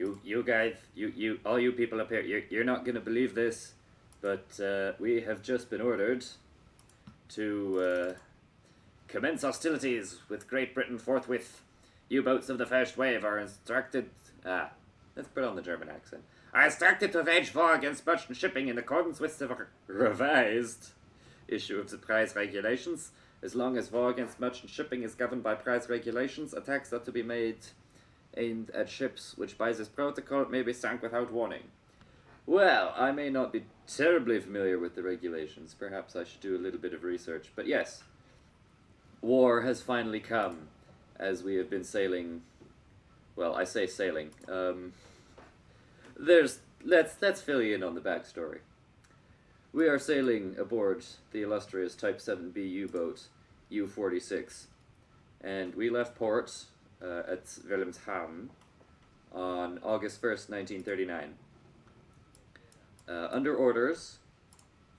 You guys, all you people up here, you're not gonna believe this, but we have just been ordered to commence hostilities with Great Britain forthwith. U-boats of the first wave are instructed. Let's put on the German accent. Are instructed to wage war against merchant shipping in accordance with the revised issue of the price regulations. As long as war against merchant shipping is governed by price regulations, attacks are to be made aimed at ships which by this protocol may be sunk without warning. Well, I may not be terribly familiar with the regulations. Perhaps I should do a little bit of research. But yes, war has finally come as we have been sailing. Well, I say sailing. Let's fill you in on the backstory. We are sailing aboard the illustrious Type 7B U-boat U-46, and we left port at Wilhelmshaven on August 1st, 1939. Under orders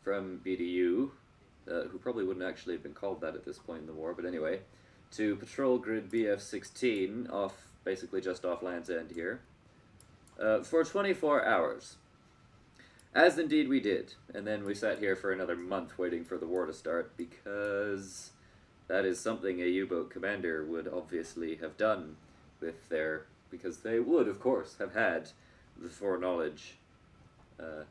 from BDU, who probably wouldn't actually have been called that at this point in the war, but anyway, to patrol grid BF-16 basically just off Land's End here, for 24 hours. As indeed we did, and then we sat here for another month waiting for the war to start, because that is something a U-boat commander would obviously have done because they would, of course, have had the foreknowledge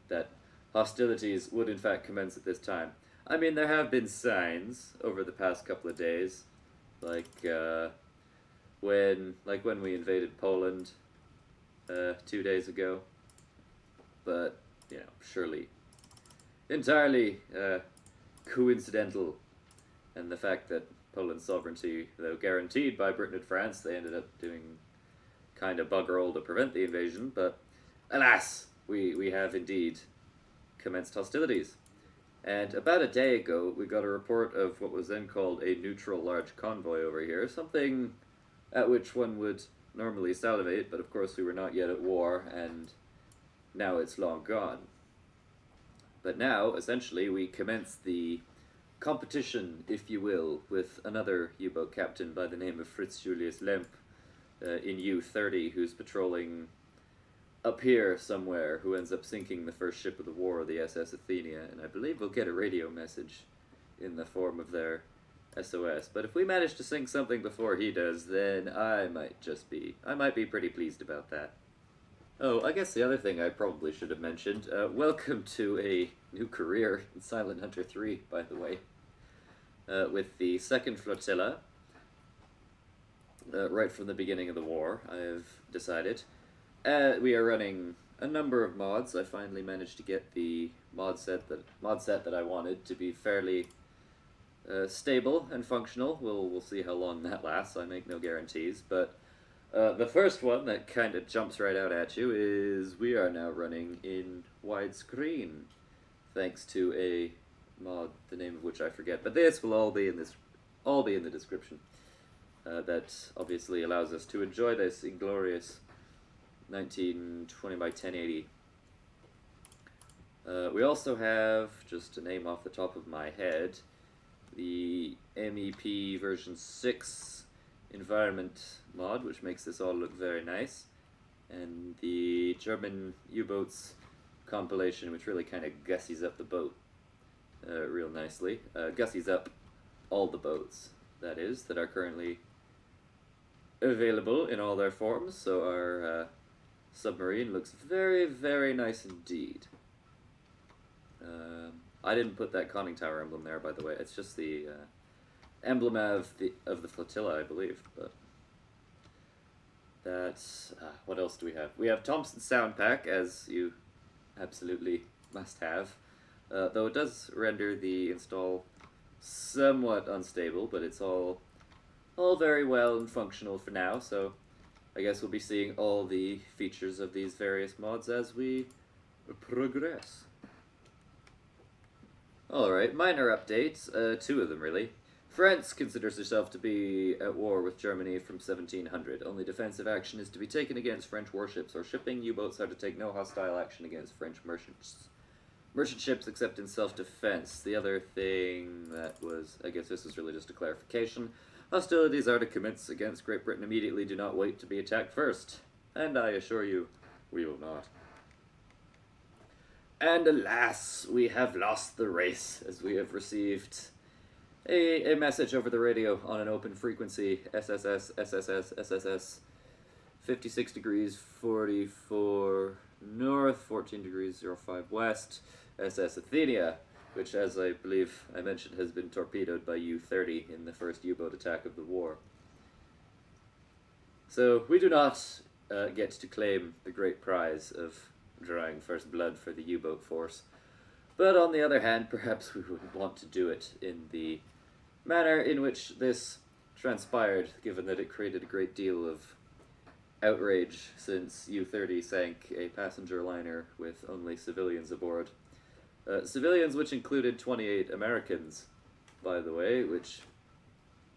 that hostilities would in fact commence at this time. I mean, there have been signs over the past couple of days, like when we invaded Poland 2 days ago, but surely entirely coincidental, and the fact that Poland's sovereignty, though guaranteed by Britain and France, they ended up doing kind of bugger all to prevent the invasion, but alas, we have indeed commenced hostilities. And about a day ago, we got a report of what was then called a neutral large convoy over here, something at which one would normally salivate, but of course we were not yet at war, and now it's long gone. But now, essentially, we commence the competition, if you will, with another U-boat captain by the name of Fritz Julius Lemp in U-30, who's patrolling up here somewhere, who ends up sinking the first ship of the war, the SS Athenia, and I believe we'll get a radio message in the form of their SOS. But if we manage to sink something before he does, then I might be pretty pleased about that. Oh, I guess the other thing I probably should have mentioned, welcome to a new career in Silent Hunter 3, by the way, with the 2nd Flotilla. Right from the beginning of the war, I've decided. We are running a number of mods. I finally managed to get the mod set that I wanted to be fairly stable and functional. We'll see how long that lasts. I make no guarantees, but the first one that kind of jumps right out at you is we are now running in widescreen, thanks to a mod, the name of which I forget. But this will all be in the description. That obviously allows us to enjoy this inglorious 1920 by 1080. We also have, just to name off the top of my head, the M.E.P version 6 environment mod, which makes this all look very nice, and the German U-boats compilation, which really kind of gussies up the boat real nicely. Gussies up all the boats, that is, that are currently available in all their forms, so our submarine looks very, very nice indeed. I didn't put that conning tower emblem there, by the way. It's just the emblem of the flotilla, I believe. But that's what else do we have? We have Thomsen sound pack, as you absolutely must have. Though it does render the install somewhat unstable, but it's all very well and functional for now. So I guess we'll be seeing all the features of these various mods as we progress. Alright, minor updates, 2 of them really. France considers herself to be at war with Germany from 1700. Only defensive action is to be taken against French warships or shipping. U-boats are to take no hostile action against French merchant ships except in self-defense. The other thing that was, I guess this is really just a clarification. Hostilities are to commence against Great Britain immediately. Do not wait to be attacked first. And I assure you, We will not. And alas, we have lost the race, as we have received a message over the radio on an open frequency, SSS, 56 degrees 44 north, 14 degrees 05 west, SS Athenia, which, as I believe I mentioned, has been torpedoed by U-30 in the first U-boat attack of the war. So we do not get to claim the great prize of drawing first blood for the U-boat force. But on the other hand, perhaps we would want to do it in the manner in which this transpired, given that it created a great deal of outrage since U-30 sank a passenger liner with only civilians aboard. Civilians which included 28 Americans, by the way, which,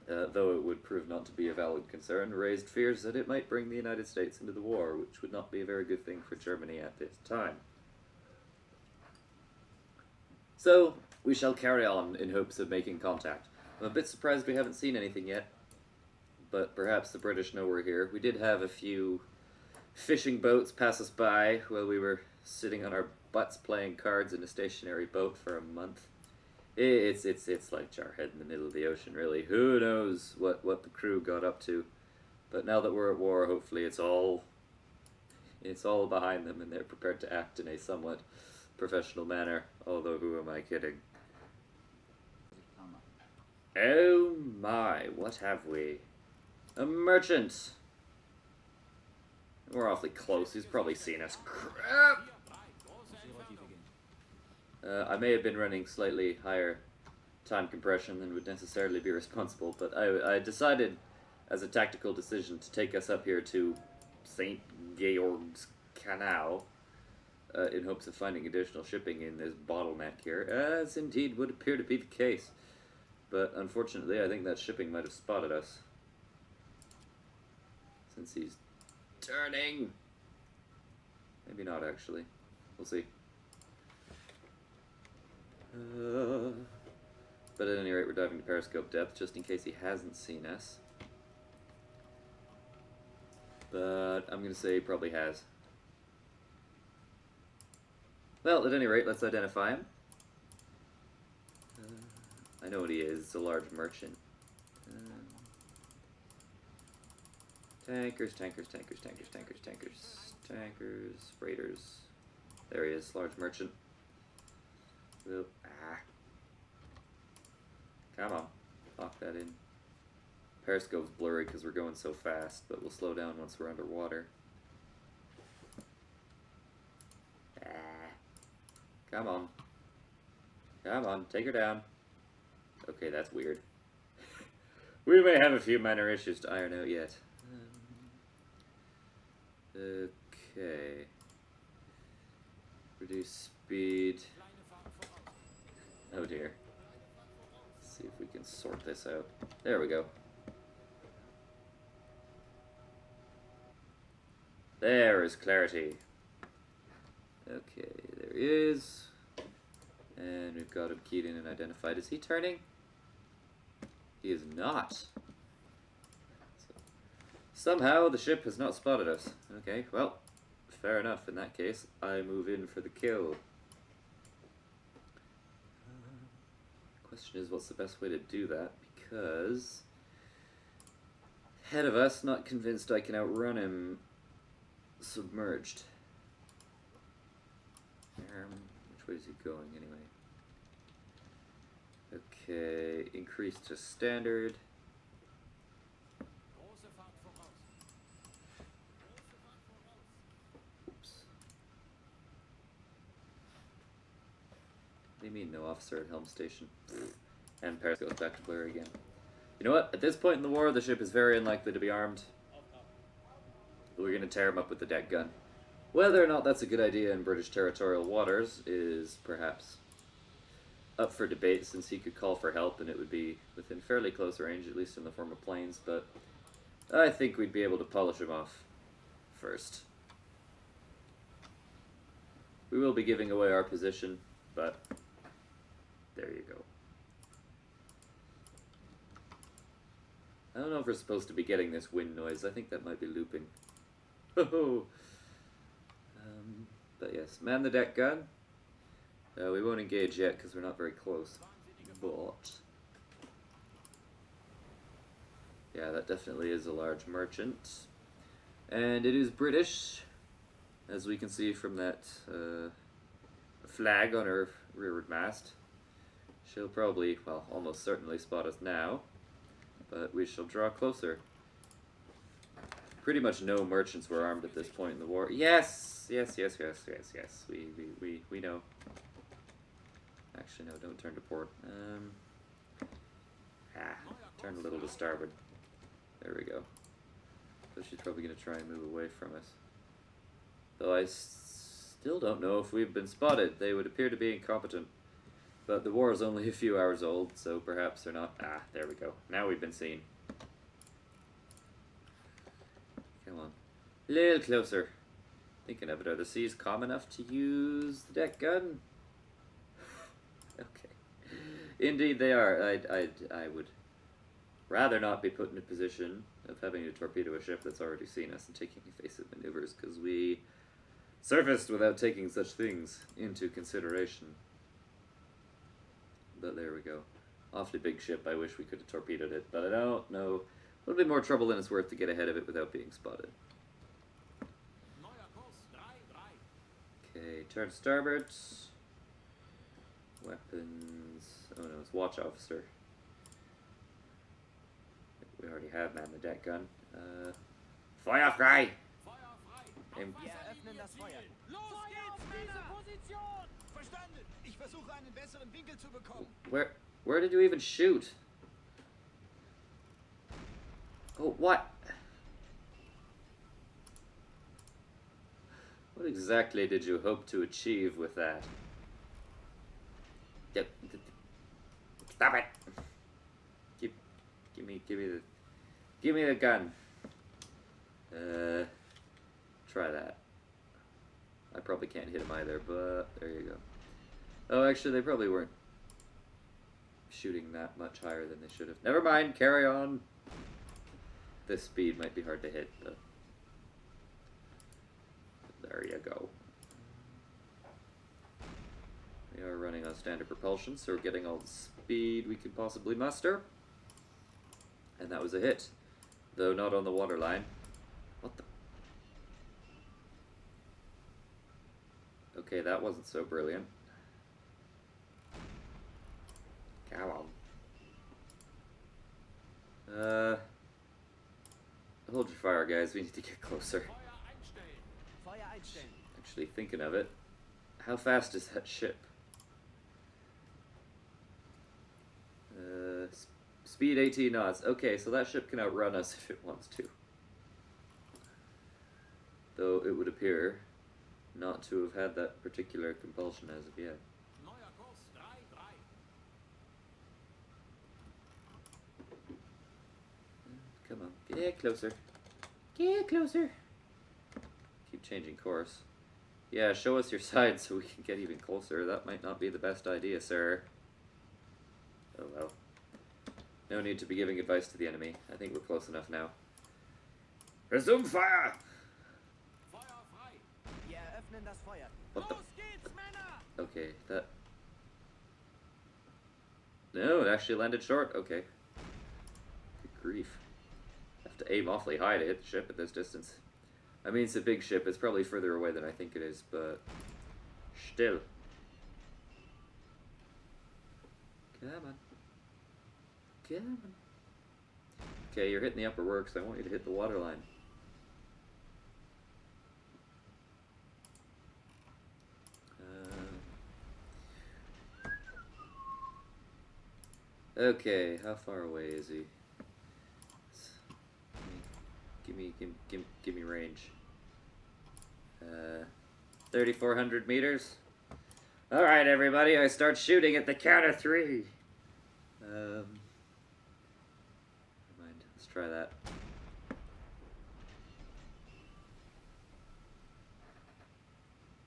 though it would prove not to be a valid concern, raised fears that it might bring the United States into the war, which would not be a very good thing for Germany at this time. So, we shall carry on in hopes of making contact. I'm a bit surprised we haven't seen anything yet, but perhaps the British know we're here. We did have a few fishing boats pass us by while we were sitting on our butts playing cards in a stationary boat for a month. It's like Jarhead in the middle of the ocean, really. Who knows what the crew got up to? But now that we're at war, hopefully it's all behind them and they're prepared to act in a somewhat professional manner. Although, who am I kidding? Oh my, what have we? A merchant! We're awfully close. He's probably seen us. Crap! I may have been running slightly higher time compression than would necessarily be responsible, but I decided, as a tactical decision, to take us up here to St. Georg's Canal in hopes of finding additional shipping in this bottleneck here, as indeed would appear to be the case. But unfortunately, I think that shipping might have spotted us, since he's turning. Maybe not, actually. We'll see. But at any rate, we're diving to periscope depth, just in case he hasn't seen us. But I'm going to say he probably has. Well, at any rate, let's identify him. I know what he is. It's a large merchant. Tankers, freighters. There he is, large merchant. We'll, come on, lock that in. Periscope's blurry because we're going so fast, but we'll slow down once we're underwater. Come on. Come on, take her down. Okay, that's weird. We may have a few minor issues to iron out yet. Okay. Reduce speed. Oh dear. Let's see if we can sort this out. There we go. There is clarity. Okay, there he is. And we've got him keyed in and identified. Is he turning? He is not. So, somehow the ship has not spotted us. Okay, well, fair enough. In that case, I move in for the kill. Question is, what's the best way to do that? Because ahead of us, not convinced I can outrun him submerged. Which way is he going anyway? Okay, increase to standard. Oops. What do you mean, no officer at helm station? And Paris goes back to blur again. You know what? At this point in the war, the ship is very unlikely to be armed. We're going to tear him up with the deck gun. Whether or not that's a good idea in British territorial waters is perhaps up for debate, since he could call for help and it would be within fairly close range, at least in the form of planes, but I think we'd be able to polish him off first. We will be giving away our position, but there you go. I don't know if we're supposed to be getting this wind noise. I think that might be looping. Oh, But yes, man the deck gun. We won't engage yet because we're not very close. But yeah, that definitely is a large merchant. And it is British, as we can see from that flag on her rearward mast. She'll probably, well, almost certainly spot us now, but we shall draw closer. Pretty much no merchants were armed at this point in the war. Yes! Yes, yes, yes, yes, yes. We know. Actually, no, don't turn to port. Turn a little to starboard. There we go. So she's probably going to try and move away from us. Though I still don't know if we've been spotted. They would appear to be incompetent. But the war is only a few hours old, so perhaps they're not. Ah, there we go. Now we've been seen. Come on. A little closer. Thinking of it, are the seas calm enough to use the deck gun? Okay. Indeed they are. I would rather not be put in a position of having to torpedo a ship that's already seen us and taking evasive maneuvers, because we surfaced without taking such things into consideration. But there we go. Awfully big ship. I wish we could have torpedoed it, but I don't know. A little bit more trouble than it's worth to get ahead of it without being spotted. Okay, turn starboard. Weapons. Oh no, it's watch officer. We already have man the deck gun. Feuer frei! Aim. Where did you even shoot? Oh, what? What exactly did you hope to achieve with that? Stop it! Give me the gun. Try that. I probably can't hit him either, but there you go. Oh, actually, they probably weren't shooting that much higher than they should have. Never mind, carry on. This speed might be hard to hit, but there you go. We are running on standard propulsion, so we're getting all the speed we could possibly muster. And that was a hit, though not on the waterline. What the? Okay, that wasn't so brilliant. Come on. Hold your fire, guys. We need to get closer. Actually, thinking of it, how fast is that ship? Speed 18 knots. Okay, so that ship can outrun us if it wants to. Though it would appear not to have had that particular compulsion as of yet. Come on, get closer. Get closer. Keep changing course. Yeah, show us your side so we can get even closer. That might not be the best idea, sir. Oh well. No need to be giving advice to the enemy. I think we're close enough now. Resume fire! What the? Okay, that... No, it actually landed short. Okay. Good grief. I have to aim awfully high to hit the ship at this distance. I mean, it's a big ship. It's probably further away than I think it is, but... Still. Come on. Come on. Okay, you're hitting the upper works. I want you to hit the waterline. Okay, how far away is he? Give me range. 3,400 meters. All right, everybody, I start shooting at the count of 3. Never mind. Let's try that.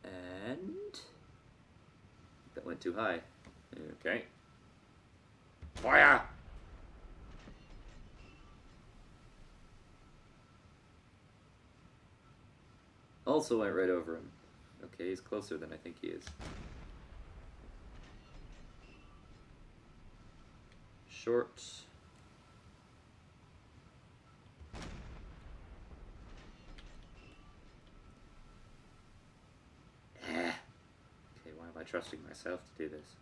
And that went too high. Okay. Fire! Also went right over him. Okay, he's closer than I think he is. Short. Okay, why am I trusting myself to do this?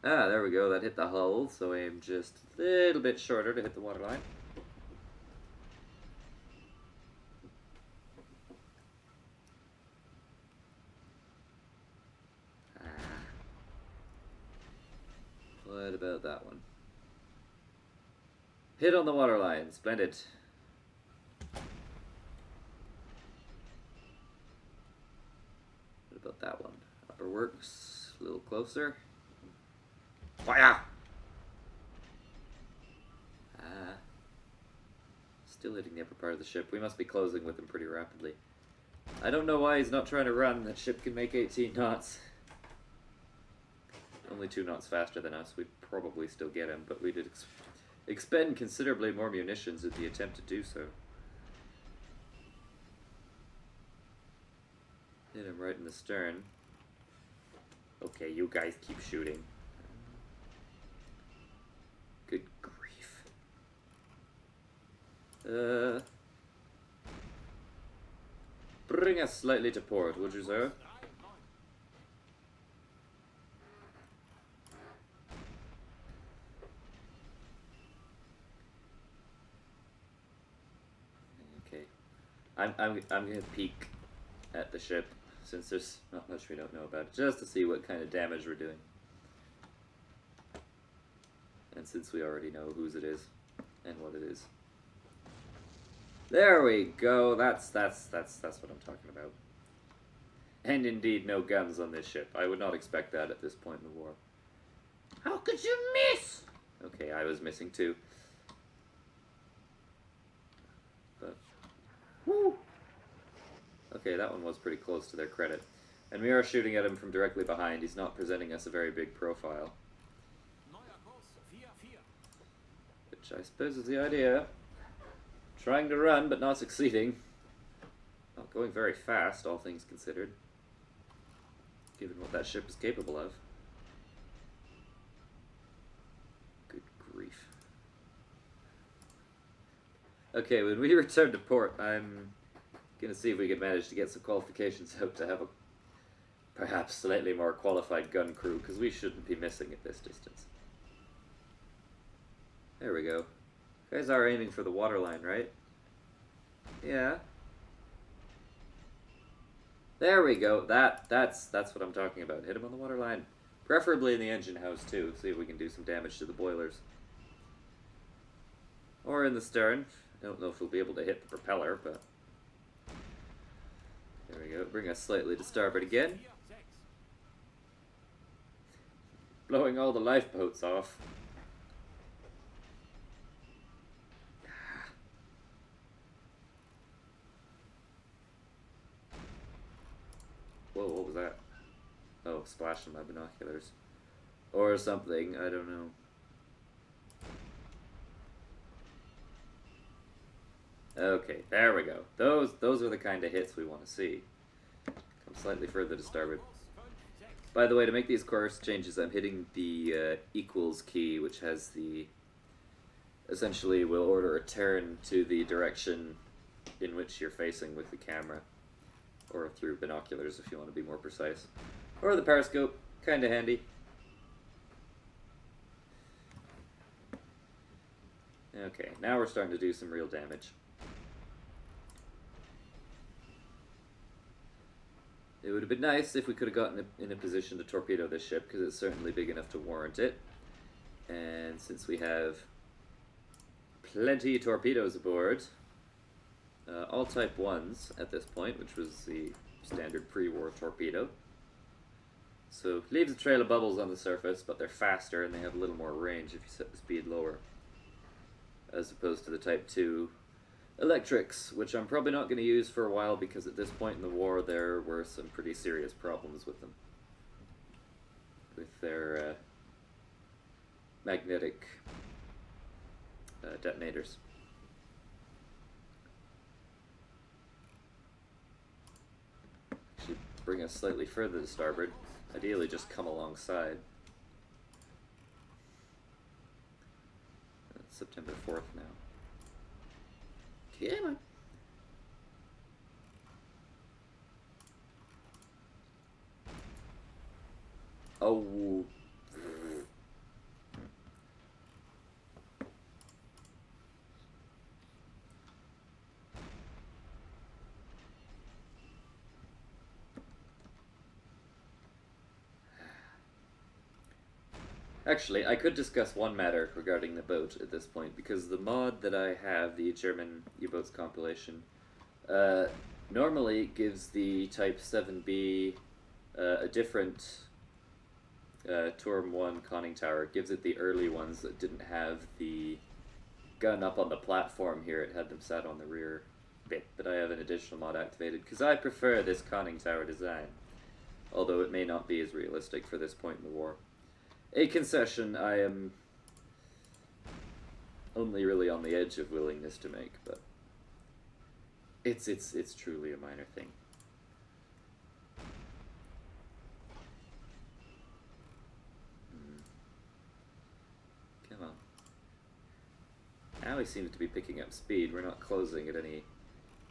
Ah, there we go, that hit the hull, so aim just a little bit shorter to hit the waterline. What about that one? Hit on the waterline, splendid. What about that one? Upper works, a little closer. Fire! Still hitting the upper part of the ship. We must be closing with him pretty rapidly. I don't know why he's not trying to run. That ship can make 18 knots. Only 2 knots faster than us. We'd probably still get him, but we did expend considerably more munitions in the attempt to do so. Hit him right in the stern. Okay, you guys keep shooting. Good grief. Bring us slightly to port, would you, sir? Okay. I'm gonna peek at the ship, since there's not much we don't know about it, just to see what kind of damage we're doing. And since we already know whose it is and what it is. There we go. That's what I'm talking about. And indeed, no guns on this ship. I would not expect that at this point in the war. How could you miss? Okay, I was missing too. But woo. Okay, that one was pretty close to their credit. And we are shooting at him from directly behind. He's not presenting us a very big profile. Which I suppose is the idea. Trying to run, but not succeeding. Not going very fast, all things considered. Given what that ship is capable of. Good grief. Okay, when we return to port, I'm gonna see if we can manage to get some qualifications out to have a perhaps slightly more qualified gun crew, because we shouldn't be missing at this distance. There we go. You guys are aiming for the waterline, right? Yeah. There we go. That's what I'm talking about. Hit him on the waterline. Preferably in the engine house too. See if we can do some damage to the boilers. Or in the stern. I don't know if we'll be able to hit the propeller, but there we go. Bring us slightly to starboard again. Blowing all the lifeboats off. Whoa, what was that? Oh, splashing my binoculars. Or something, I don't know. Okay, there we go. Those are the kind of hits we want to see. Come slightly further to starboard. By the way, to make these course changes, I'm hitting the equals key, which has the... Essentially, will order a turn to the direction in which you're facing with the camera. Or through binoculars if you want to be more precise. Or the periscope, kinda handy. Okay, now we're starting to do some real damage. It would have been nice if we could have gotten in a position to torpedo this ship, because it's certainly big enough to warrant it. And since we have plenty torpedoes aboard, all Type 1s at this point, which was the standard pre-war torpedo. So leaves a trail of bubbles on the surface, but they're faster and they have a little more range if you set the speed lower. As opposed to the Type 2 electrics, which I'm probably not going to use for a while because at this point in the war there were some pretty serious problems with them. With their magnetic detonators. bring us slightly further to starboard. Ideally just come alongside. It's September 4th now. Come on. Oh. Actually, I could discuss one matter regarding the boat at this point, because the mod that I have, the German U-boats compilation, normally gives the Type 7B a different Turm 1 conning tower. It gives it the early ones that didn't have the gun up on the platform here. It had them sat on the rear bit, but I have an additional mod activated, because I prefer this conning tower design, although it may not be as realistic for this point in the war. A concession I am only really on the edge of willingness to make, but it's truly a minor thing. Come on. Now he seems to be picking up speed. We're not closing at any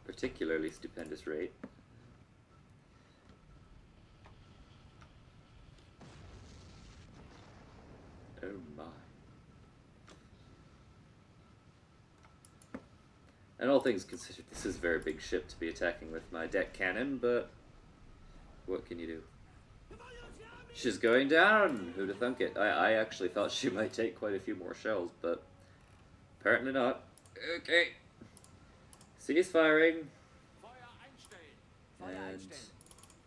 particularly stupendous rate. Oh my. And all things considered, this is a very big ship to be attacking with my deck cannon, but what can you do? She's going down! Who'd have thunk it? I actually thought she might take quite a few more shells, but apparently not. Okay. Cease firing. And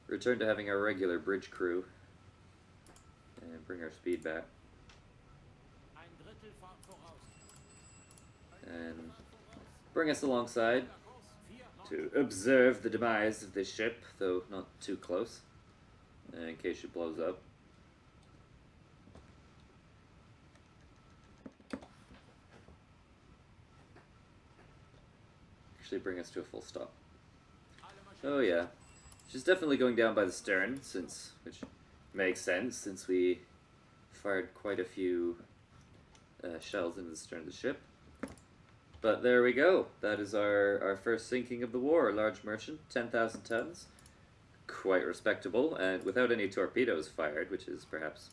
return to having our regular bridge crew. And bring our speed back. And bring us alongside to observe the demise of this ship, though not too close, in case she blows up. Actually bring us to a full stop. Oh yeah, she's definitely going down by the stern, which makes sense, since we fired quite a few shells into the stern of the ship. But there we go. That is our first sinking of the war. A large merchant, 10,000 tons. Quite respectable, and without any torpedoes fired, which is perhaps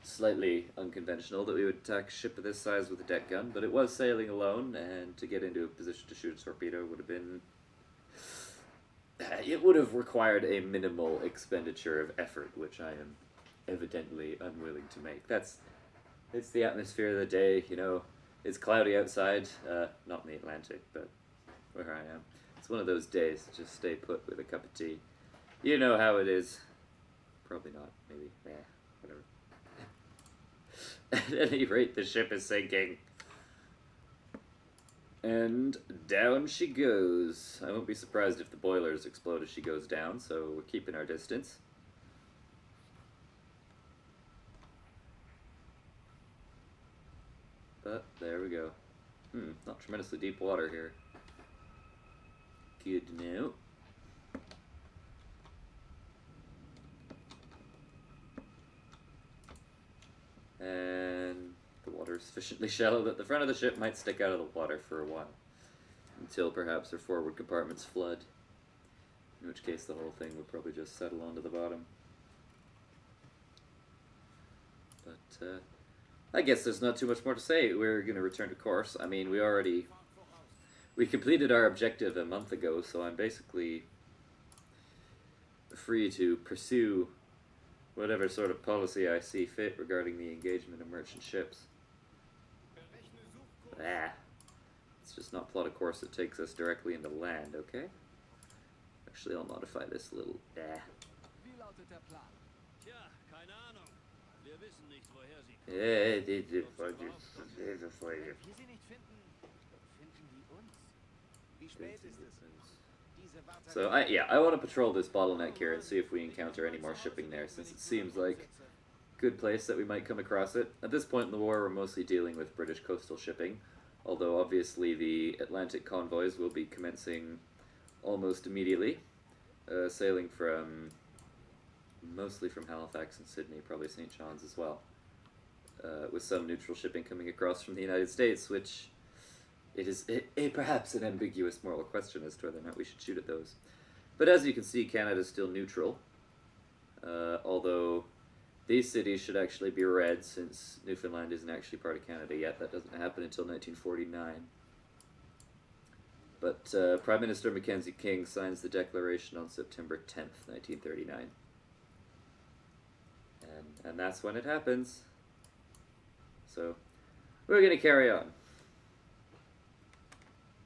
slightly unconventional that we would attack a ship of this size with a deck gun, but it was sailing alone, and to get into a position to shoot a torpedo would have been... It would have required a minimal expenditure of effort, which I am evidently unwilling to make. It's the atmosphere of the day, you know. It's cloudy outside, not in the Atlantic, but where I am. It's one of those days, just stay put with a cup of tea. You know how it is. Probably not, maybe. Whatever. At any rate, the ship is sinking. And down she goes. I won't be surprised if the boilers explode as she goes down, so we're keeping our distance. But there we go. Not tremendously deep water here. Good to know. And the water is sufficiently shallow that the front of the ship might stick out of the water for a while, until perhaps her forward compartments flood, in which case the whole thing would probably just settle onto the bottom. But I guess there's not too much more to say. We're going to return to course. I mean, we completed our objective a month ago, so I'm basically free to pursue whatever sort of policy I see fit regarding the engagement of merchant ships. Let's just not plot a course that takes us directly into land, okay? Actually, I'll modify this a little. So I want to patrol this bottleneck here and see if we encounter any more shipping there, since it seems like a good place that we might come across it. At this point in the war, we're mostly dealing with British coastal shipping, although obviously the Atlantic convoys will be commencing almost immediately. sailing from, mostly from Halifax and Sydney, probably St. John's as well, with some neutral shipping coming across from the United States, which it is perhaps an ambiguous moral question as to whether or not we should shoot at those. But as you can see, Canada is still neutral, although these cities should actually be red since Newfoundland isn't actually part of Canada yet. That doesn't happen until 1949. But Prime Minister Mackenzie King signs the Declaration on September 10th, 1939. And that's when it happens. So we're going to carry on.